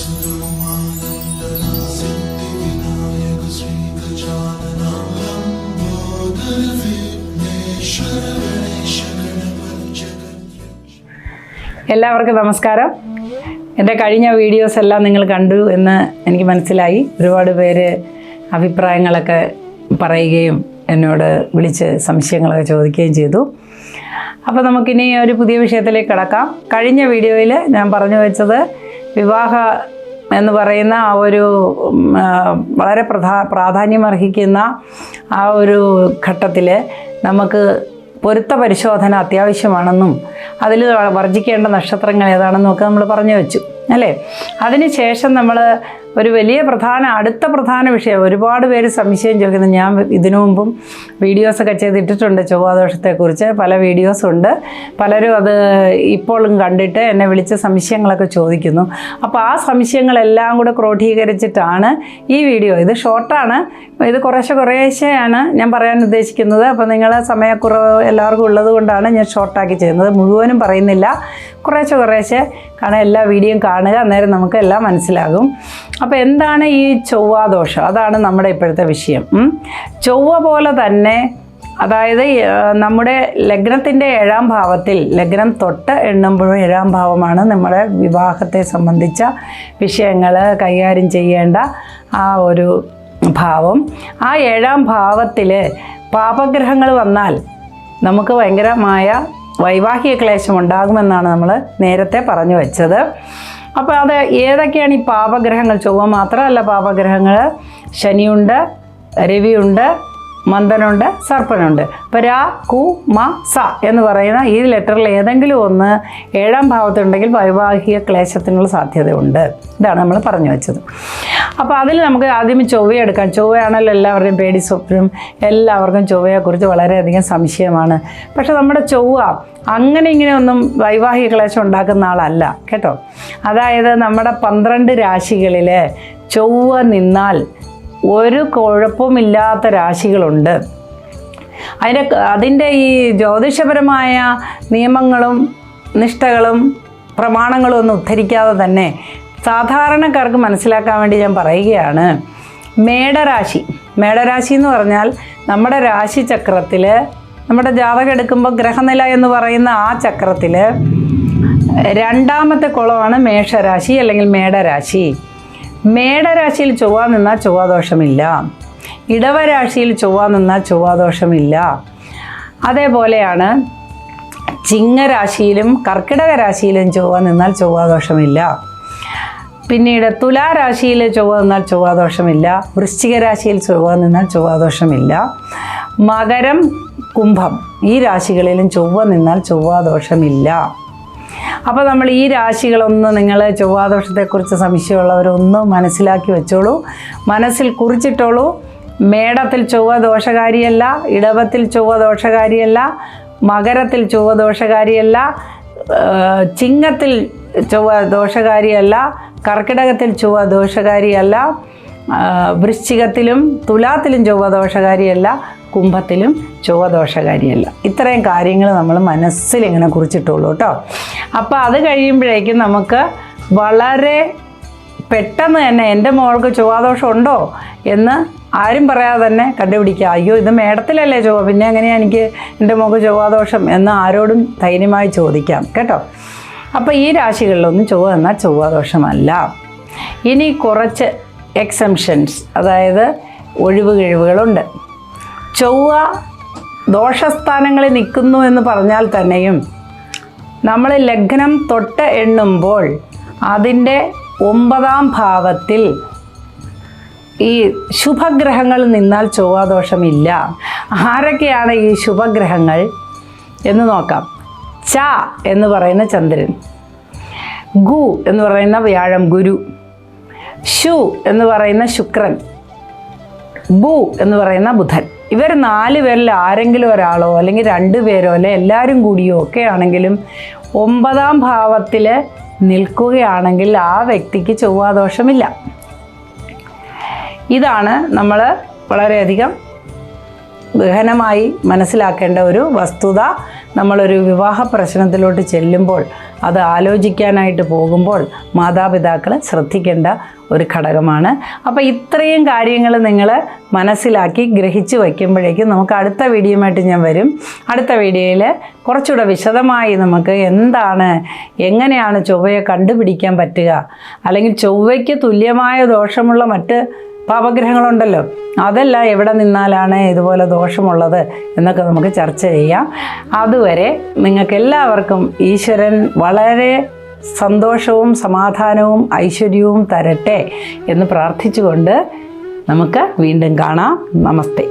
എല്ലാവർക്കും നമസ്കാരം. എൻ്റെ കഴിഞ്ഞ വീഡിയോസ് എല്ലാം നിങ്ങൾ കണ്ടു എന്ന് എനിക്ക് മനസ്സിലായി. ഒരുപാട് പേര് അഭിപ്രായങ്ങളൊക്കെ പറയുകയും എന്നോട് വിളിച്ച് സംശയങ്ങളൊക്കെ ചോദിക്കുകയും ചെയ്തു. അപ്പോൾ നമുക്കിനി ഒരു പുതിയ വിഷയത്തിലേക്ക് കടക്കാം. കഴിഞ്ഞ വീഡിയോയിൽ ഞാൻ പറഞ്ഞു വെച്ചത് വിവാഹ എന്ന് പറയുന്ന ആ ഒരു വളരെ പ്രാധാന്യമർഹിക്കുന്ന ആ ഒരു ഘട്ടത്തിൽ നമുക്ക് പൊരുത്ത പരിശോധന അത്യാവശ്യമാണെന്നും അതിൽ വർജിക്കേണ്ട നക്ഷത്രങ്ങൾ ഏതാണെന്നും ഒക്കെ നമ്മൾ പറഞ്ഞു വെച്ചു അല്ലേ. അതിനുശേഷം നമ്മൾ ഒരു വലിയ അടുത്ത പ്രധാന വിഷയം, ഒരുപാട് പേര് സംശയം ചോദിക്കുന്നത്, ഞാൻ ഇതിനു മുമ്പും വീഡിയോസൊക്കെ ചെയ്തിട്ടിട്ടുണ്ട് ചൊവ്വാദോഷത്തെക്കുറിച്ച്, പല വീഡിയോസുണ്ട്. പലരും അത് ഇപ്പോഴും കണ്ടിട്ട് എന്നെ വിളിച്ച് സംശയങ്ങളൊക്കെ ചോദിക്കുന്നു. അപ്പോൾ ആ സംശയങ്ങളെല്ലാം കൂടെ ക്രോഡീകരിച്ചിട്ടാണ് ഈ വീഡിയോ. ഇത് ഷോർട്ടാണ്, ഇത് കുറേശ്ശെയാണ് ഞാൻ പറയാൻ ഉദ്ദേശിക്കുന്നത്. അപ്പോൾ നിങ്ങളെ സമയക്കുറവ് എല്ലാവർക്കും ഉള്ളത് കൊണ്ടാണ് ഞാൻ ഷോർട്ടാക്കി ചെയ്യുന്നത്. മുഴുവനും പറയുന്നില്ല, കുറേശ്ശെ കാരണം എല്ലാ വീഡിയോയും കാണുക, അന്നേരം നമുക്ക് എല്ലാം മനസ്സിലാകും. അപ്പോൾ എന്താണ് ഈ ചൊവ്വാദോഷം? അതാണ് നമ്മുടെ ഇപ്പോഴത്തെ വിഷയം. ചൊവ്വ പോലെ തന്നെ, അതായത് നമ്മുടെ ലഗ്നത്തിൻ്റെ 7ാം ഭാവത്തിൽ, ലഗ്നം തൊട്ട് എണ്ണുമ്പോഴും 7ാം ഭാവമാണ് നമ്മുടെ വിവാഹത്തെ സംബന്ധിച്ച വിഷയങ്ങൾ കൈകാര്യം ചെയ്യേണ്ട ആ ഒരു ഭാവം. ആ 7ാം ഭാവത്തിൽ പാപഗ്രഹങ്ങൾ വന്നാൽ നമുക്ക് ഭയങ്കരമായ വൈവാഹിക ക്ലേശം ഉണ്ടാകുമെന്നാണ് നമ്മൾ നേരത്തെ പറഞ്ഞു വെച്ചത്. അപ്പോൾ അത് ഏതൊക്കെയാണ് ഈ പാപഗ്രഹങ്ങൾ? ചൊവ്വ മാത്രമല്ല പാപഗ്രഹങ്ങൾ, ശനിയുണ്ട്, രവിയുണ്ട്, മന്ദനുണ്ട്, സർപ്പനുണ്ട്. അപ്പോൾ രാ, കു, മ, സ എന്ന് പറയുന്ന ഈ ലെറ്ററിൽ ഏതെങ്കിലും ഒന്ന് 7ാം ഭാവത്തുണ്ടെങ്കിൽ വൈവാഹിക ക്ലേശത്തിനുള്ള സാധ്യതയുണ്ട്. ഇതാണ് നമ്മൾ പറഞ്ഞു വെച്ചത്. അപ്പോൾ അതിൽ നമുക്ക് ആദ്യം ചൊവ്വയെടുക്കാം. ചൊവ്വയാണല്ലോ എല്ലാവരുടെയും പേടി സ്വപ്നം. എല്ലാവർക്കും ചൊവ്വയെക്കുറിച്ച് വളരെയധികം സംശയമാണ്. പക്ഷെ നമ്മുടെ ചൊവ്വ അങ്ങനെ ഇങ്ങനെയൊന്നും വൈവാഹിക ക്ലേശം ഉണ്ടാക്കുന്ന ആളല്ല കേട്ടോ. അതായത് നമ്മുടെ 12 രാശികളിൽ ചൊവ്വ നിന്നാൽ ഒരു കുഴപ്പമില്ലാത്ത രാശികളുണ്ട്. അതിൻ്റെ ഈ ജ്യോതിഷപരമായ നിയമങ്ങളും നിഷ്ഠകളും പ്രമാണങ്ങളും ഒന്നും ഉദ്ധരിക്കാതെ തന്നെ സാധാരണക്കാർക്ക് മനസ്സിലാക്കാൻ വേണ്ടി ഞാൻ പറയുകയാണ്. മേടരാശി എന്ന് പറഞ്ഞാൽ നമ്മുടെ രാശിചക്രത്തിൽ, നമ്മുടെ ജാതകം എടുക്കുമ്പോൾ ഗ്രഹനില എന്ന് പറയുന്ന ആ ചക്രത്തിൽ 2ാമത്തെ കുളമാണ് മേഷരാശി അല്ലെങ്കിൽ മേടരാശി. മേടരാശിയിൽ ചൊവ്വ നിന്നാൽ ചൊവ്വാദോഷമില്ല. ഇടവരാശിയിൽ ചൊവ്വ നിന്നാൽ ചൊവ്വാദോഷമില്ല. അതേപോലെയാണ് ചിങ്ങരാശിയിലും കർക്കിടക രാശിയിലും ചൊവ്വ നിന്നാൽ ചൊവ്വാദോഷമില്ല. പിന്നീട് തുലാരാശിയിൽ ചൊവ്വ നിന്നാൽ ചൊവ്വാദോഷമില്ല. വൃശ്ചിക രാശിയിൽ ചൊവ്വ നിന്നാൽ ചൊവ്വാദോഷമില്ല. മകരം, കുംഭം ഈ രാശികളിലും ചൊവ്വ നിന്നാൽ ചൊവ്വാദോഷമില്ല. അപ്പോൾ നമ്മൾ ഈ രാശികളൊന്ന്, നിങ്ങൾ ചൊവ്വാദോഷത്തെക്കുറിച്ച് സംശയമുള്ളവരൊന്ന് മനസ്സിലാക്കി വെച്ചോളൂ, മനസ്സിൽ കുറിച്ചിട്ടോളൂ. മേടത്തിൽ ചൊവ്വ ദോഷകാരിയല്ല, ഇടവത്തിൽ ചൊവ്വ ദോഷകാരിയല്ല, മകരത്തിൽ ചൊവ്വ ദോഷകാരിയല്ല, ചിങ്ങത്തിൽ ചൊവ്വ ദോഷകാരിയല്ല, കർക്കിടകത്തിൽ ചൊവ്വ ദോഷകാരിയല്ല, വൃശ്ചികത്തിലും തുലാത്തിലും ചൊവ്വ ദോഷകാരിയല്ല, കുംഭത്തിലും ചൊവ്വ ദോഷകാരിയല്ല. ഇത്രയും കാര്യങ്ങൾ നമ്മൾ മനസ്സിലിങ്ങനെ കുറിച്ചിട്ടുള്ളൂ കേട്ടോ. അപ്പോൾ അത് കഴിയുമ്പോഴേക്കും നമുക്ക് വളരെ പെട്ടെന്ന് തന്നെ എൻ്റെ മോൾക്ക് ചൊവ്വാദോഷം ഉണ്ടോ എന്ന് ആരും പറയാതെ തന്നെ കണ്ടുപിടിക്കുക. അയ്യോ, ഇത് മേടത്തിലല്ലേ ചൊവ്വ, പിന്നെ എങ്ങനെയാണ് എനിക്ക് എൻ്റെ മോൾക്ക് ചൊവ്വാദോഷം എന്ന് ആരോടും ധൈര്യമായി ചോദിക്കാം കേട്ടോ. അപ്പോൾ ഈ രാശികളിലൊന്നും ചൊവ്വ എന്നാൽ ചൊവ്വാദോഷമല്ല. ഇനി കുറച്ച് എക്സംഷൻസ്, അതായത് ഒഴിവ് കഴിവുകളുണ്ട്. ചൊവ്വ ദോഷസ്ഥാനങ്ങളിൽ നിൽക്കുന്നു എന്ന് പറഞ്ഞാൽ തന്നെയും നമ്മൾ ലഗ്നം തൊട്ട് എണ്ണുമ്പോൾ അതിൻ്റെ 9ാം ഭാവത്തിൽ ഈ ശുഭഗ്രഹങ്ങൾ നിന്നാൽ ചൊവ്വാദോഷമില്ല. ആരൊക്കെയാണ് ഈ ശുഭഗ്രഹങ്ങൾ എന്ന് നോക്കാം. ച എന്ന് പറയുന്ന ചന്ദ്രൻ, ഗു എന്ന് പറയുന്ന വ്യാഴം ഗുരു, ശു എന്ന് പറയുന്ന ശുക്രൻ, ബു എന്ന് പറയുന്ന ബുധൻ. ഇവർ 4 പേരിൽ ആരെങ്കിലും ഒരാളോ അല്ലെങ്കിൽ 2 പേരോ അല്ലെ എല്ലാവരും കൂടിയോ ഒക്കെ ആണെങ്കിലും 9ാം ഭാവത്തിൽ നിൽക്കുകയാണെങ്കിൽ ആ വ്യക്തിക്ക് ചൊവ്വാദോഷമില്ല. ഇതാണ് നമ്മൾ വളരെയധികം ഗഹനമായി മനസ്സിലാക്കേണ്ട ഒരു വസ്തുത. നമ്മളൊരു വിവാഹ പ്രശ്നത്തിലോട്ട് ചെല്ലുമ്പോൾ, അത് ആലോചിക്കാനായിട്ട് പോകുമ്പോൾ മാതാപിതാക്കൾ ശ്രദ്ധിക്കേണ്ട ഒരു ഘടകമാണ്. അപ്പോൾ ഇത്രയും കാര്യങ്ങൾ നിങ്ങൾ മനസ്സിലാക്കി ഗ്രഹിച്ച് വയ്ക്കുമ്പോഴേക്കും നമുക്ക് അടുത്ത വീഡിയോയുമായിട്ട് ഞാൻ വരും. അടുത്ത വീഡിയോയിൽ കുറച്ചുകൂടെ വിശദമായി നമുക്ക് എങ്ങനെയാണ് ചൊവ്വയെ കണ്ടുപിടിക്കാൻ പറ്റുക, അല്ലെങ്കിൽ ചൊവ്വയ്ക്ക് തുല്യമായ ദോഷമുള്ള മറ്റ് പാപഗ്രഹങ്ങളുണ്ടല്ലോ, അതെല്ലാം എവിടെ നിന്നാലാണ് ഇതുപോലെ ദോഷമുള്ളത് എന്നൊക്കെ നമുക്ക് ചർച്ച ചെയ്യാം. അതുവരെ നിങ്ങൾക്കെല്ലാവർക്കും ഈശ്വരൻ വളരെ സന്തോഷവും സമാധാനവും ഐശ്വര്യവും തരട്ടെ എന്ന് പ്രാർത്ഥിച്ചുകൊണ്ട് നമുക്ക് വീണ്ടും കാണാം. നമസ്തേ.